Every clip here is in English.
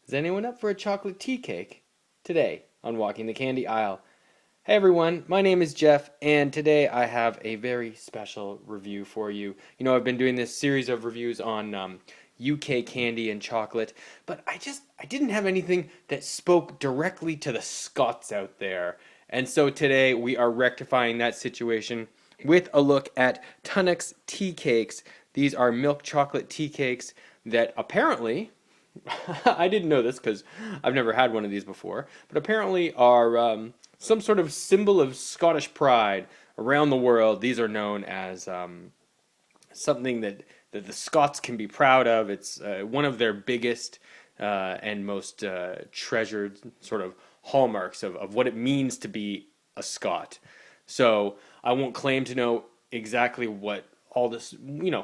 Is anyone up for a chocolate tea cake? Today on Walking the Candy Aisle. Hey everyone, my name is Jeff, and today I have a very special review for you. I've been doing this series of reviews on UK candy and chocolate, but I didn't have anything that spoke directly to the Scots out there. And so today we are rectifying that situation with a look at Tunnock's tea cakes. These are milk chocolate tea cakes that apparently I didn't know this because I've never had one of these before, but apparently are some sort of symbol of Scottish pride around the world. These are known as something that the Scots can be proud of. It's one of their biggest and most treasured sort of hallmarks of what it means to be a Scot. So I won't claim to know exactly what all this,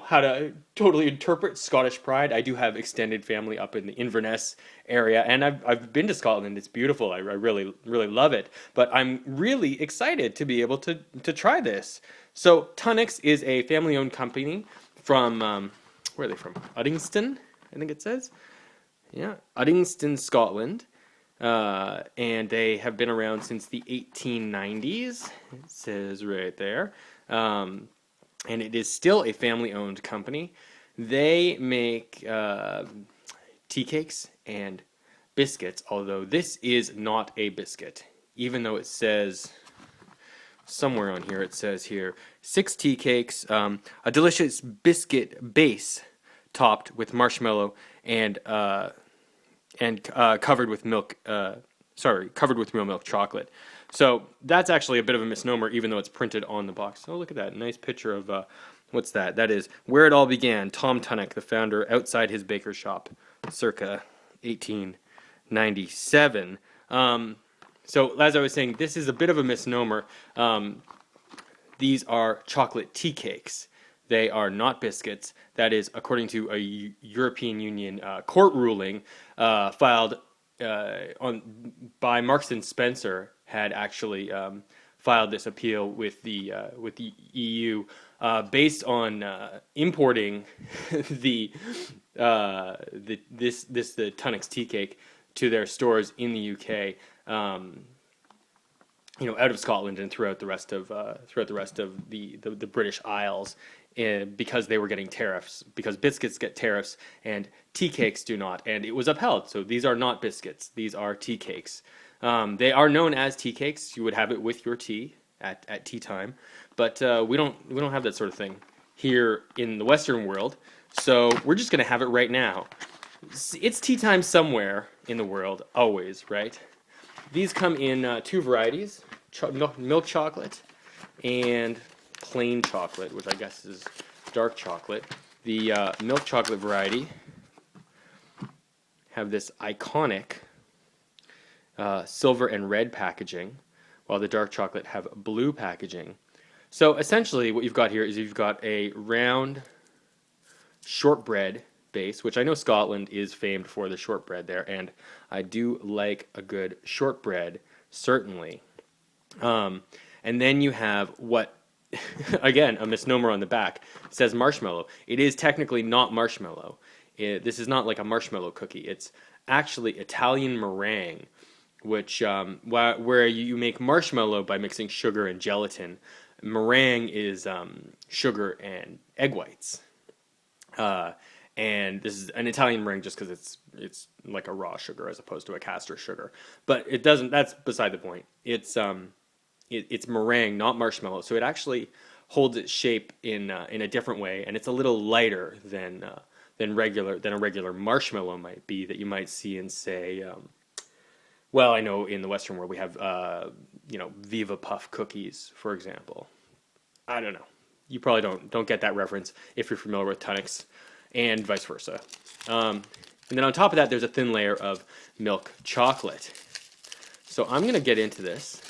how to totally interpret Scottish pride. I do have extended family up in the Inverness area, and I've been to Scotland. It's beautiful. I really, really love it. But I'm really excited to be able to try this. So Tunnock's is a family-owned company from, where are they from? Uddingston, I think it says. Yeah, Uddingston, Scotland. And they have been around since the 1890s. It says right there. And it is still a family-owned company. They make tea cakes and biscuits, although this is not a biscuit, even though it says somewhere on here, it says here, 6 tea cakes, a delicious biscuit base topped with marshmallow and covered with milk, covered with real milk chocolate. So that's actually a bit of a misnomer, even though it's printed on the box. Oh, look at that. Nice picture of, what's that? That is where it all began. Tom Tunnock, the founder, outside his baker's shop, circa 1897. So as I was saying, this is a bit of a misnomer. These are chocolate tea cakes. They are not biscuits. That is according to a European Union court ruling filed by Marks and Spencer had actually filed this appeal with the EU based on importing the Tunnock's tea cake to their stores in the UK. Out of Scotland and throughout the rest of the British Isles, because they were getting tariffs, because biscuits get tariffs and tea cakes do not, and it was upheld. So these are not biscuits; these are tea cakes. They are known as tea cakes. You would have it with your tea at tea time, but we don't have that sort of thing here in the Western world. So we're just gonna have it right now. It's tea time somewhere in the world, always, right? These come in 2 varieties, milk chocolate and plain chocolate, which I guess is dark chocolate. The milk chocolate variety have this iconic silver and red packaging, while the dark chocolate have blue packaging. So essentially what you've got here is you've got a round shortbread base, which I know Scotland is famed for the shortbread there, and I do like a good shortbread, certainly. And then you have what, again, a misnomer on the back. It says marshmallow. It is technically not marshmallow. This is not like a marshmallow cookie. It's actually Italian meringue, which where you make marshmallow by mixing sugar and gelatin. Meringue is sugar and egg whites. And this is an Italian meringue just because it's like a raw sugar as opposed to a caster sugar. But it doesn't. That's beside the point. It's meringue, not marshmallow. So it actually holds its shape in a different way, and it's a little lighter than a regular marshmallow might be that you might see in, say, well, I know in the Western world we have Viva Puff cookies, for example. I don't know. You probably don't get that reference if you're familiar with Tunnock's, and vice versa. And then on top of that, there's a thin layer of milk chocolate. So I'm going to get into this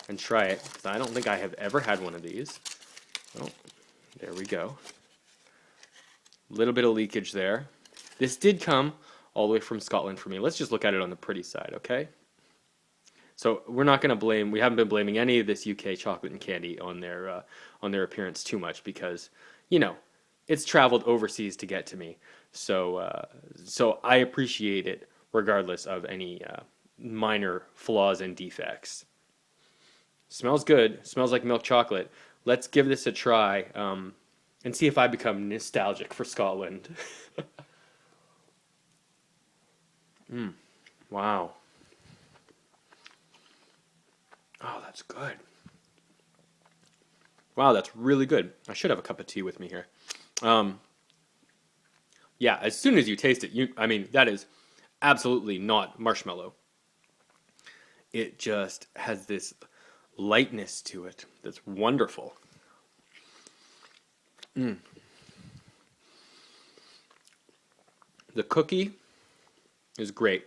and try it, because I don't think I have ever had one of these. Oh, there we go. A little bit of leakage there. This did come all the way from Scotland for me. Let's just look at it on the pretty side, okay? So we're not going to blame, we haven't been blaming any of this UK chocolate and candy on their appearance too much, because, it's traveled overseas to get to me. So I appreciate it regardless of any minor flaws and defects. Smells good. Smells like milk chocolate. Let's give this a try and see if I become nostalgic for Scotland. Wow. Oh, that's good. Wow, that's really good. I should have a cup of tea with me here. Yeah, as soon as you taste it, I mean, that is absolutely not marshmallow. It just has this lightness to it that's wonderful. The cookie is great.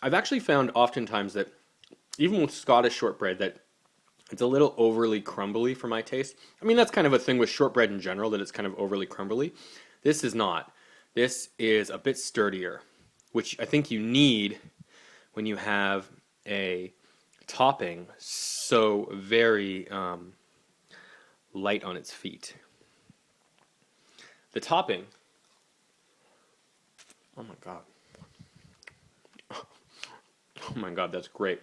I've actually found oftentimes that even with Scottish shortbread that it's a little overly crumbly for my taste. I mean, that's kind of a thing with shortbread in general, that it's kind of overly crumbly. This is not. This is a bit sturdier, which I think you need when you have a topping so very light on its feet. The topping, oh my god. Oh my god, that's great.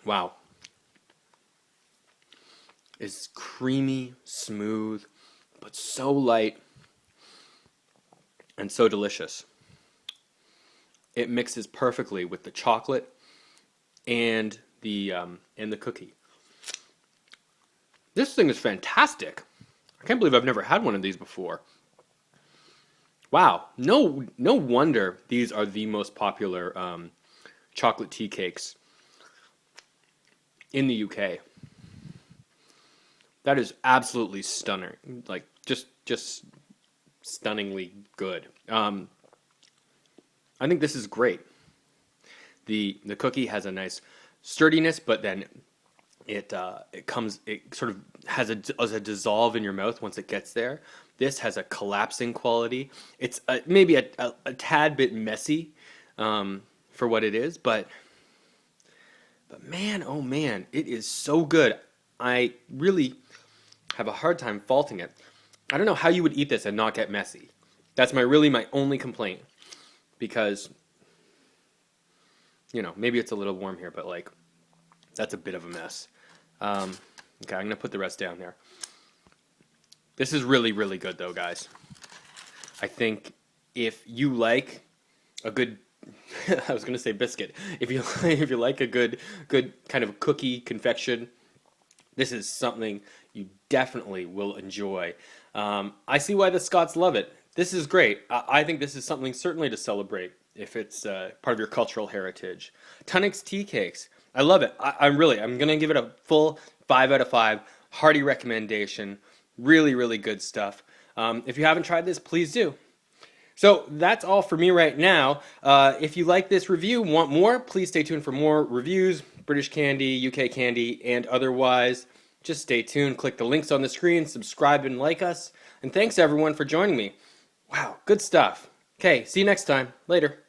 Wow. It's creamy, smooth, but so light and so delicious. It mixes perfectly with the chocolate and the cookie. This thing is fantastic. I can't believe I've never had one of these before. Wow, no wonder these are the most popular chocolate tea cakes in the UK. That is absolutely stunning. Like just stunningly good. I think this is great. The cookie has a nice sturdiness, but then it sort of has a dissolve in your mouth once it gets there. This has a collapsing quality. It's maybe a tad bit messy for what it is, but man, oh man, it is so good. I really have a hard time faulting it. I don't know how you would eat this and not get messy. That's my only complaint, because maybe it's a little warm here, but like that's a bit of a mess. Okay, I'm gonna put the rest down there. This is really, really good though, guys. I think if you like a good I was gonna say biscuit. If you like a good kind of cookie confection, this is something you definitely will enjoy. I see why the Scots love it. This is great. I think this is something certainly to celebrate if it's part of your cultural heritage. Tunnock's tea cakes. I love it. I'm gonna give it a full 5 out of 5. Hearty recommendation. Really, really good stuff. If you haven't tried this, please do. So that's all for me right now. If you like this review, want more, please stay tuned for more reviews, British candy, UK candy, and otherwise. Just stay tuned, click the links on the screen, subscribe and like us. And thanks everyone for joining me. Wow, good stuff. Okay, see you next time. Later.